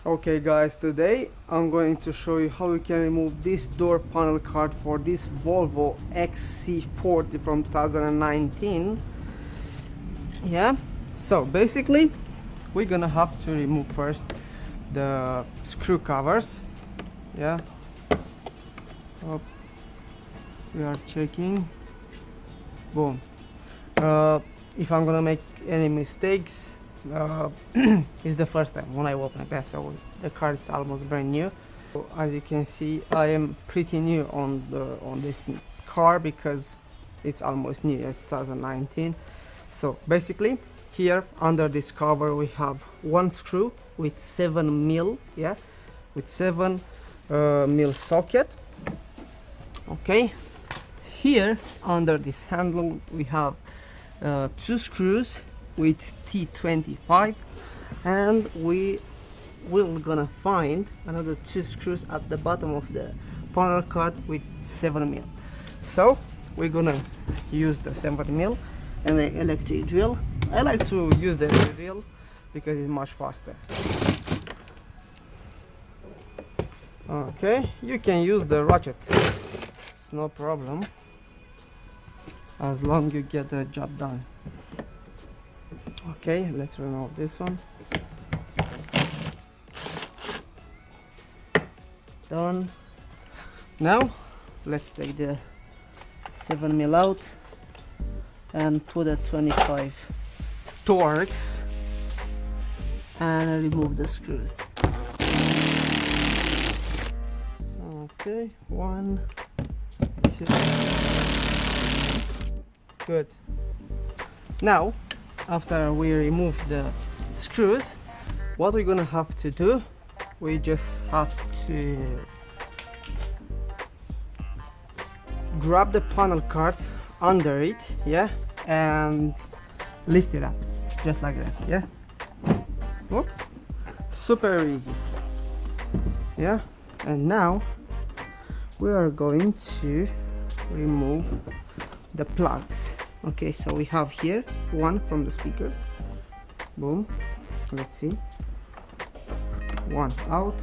Okay guys, today I'm going to show you how you can remove this door panel card for this Volvo XC40 from 2019. Yeah, so basically we're gonna have to remove first the screw covers. Yeah, oh, we are checking. Boom. If I'm gonna make any mistakes, it's the first time when I open it, so the card is almost brand new. So as you can see, I am pretty new on this car because it's almost new. It's 2019. So basically here under this cover we have one screw with 7 mil, yeah, with 7 mil socket. Okay, here under this handle we have 2 screws with T25, and we will gonna find another 2 screws at the bottom of the panel card with 7 mil. So we're gonna use the 7 mil and the electric drill. I like to use the drill because it's much faster. Okay, you can use the ratchet, it's no problem as long as you get the job done. Okay, let's remove this one. Done. Now let's take the 7 mil out and put a 25 Torx and remove the screws. Okay, 1, 2. Good. Now after we remove the screws, what we're gonna have to do, we just have to grab the panel card under it, yeah, and lift it up just like that, yeah. Whoop. Super easy, yeah. And now we are going to remove the plugs. Okay, so we have here one from the speaker. Boom. Let's see. One out.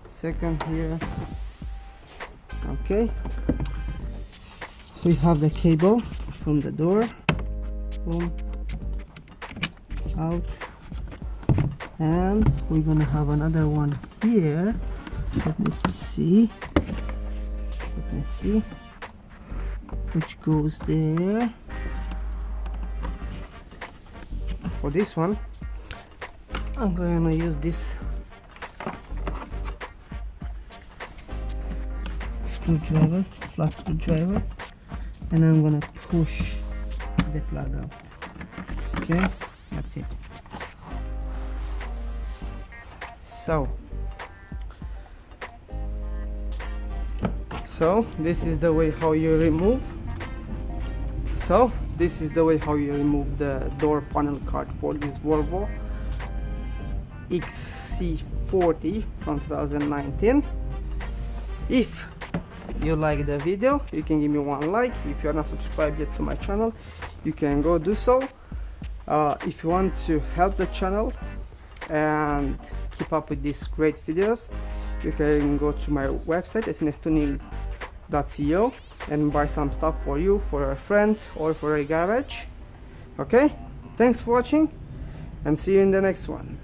Second here. Okay. We have the cable from the door. Boom. Out. And we're gonna have another one here. Let me see. Let me see. Which goes there. For this one I'm gonna use this screwdriver, flat screwdriver, and I'm gonna push the plug out. Okay, that's it. So this is the way how you remove. So this is the way how you remove the door panel card for this Volvo XC40 from 2019. If you like the video, you can give me one like. If you are not subscribed yet to my channel, you can go do so. If you want to help the channel and keep up with these great videos, you can go to my website snstuning.co and buy some stuff for you, for a friend, or for a garage. Okay, thanks for watching and see you in the next one.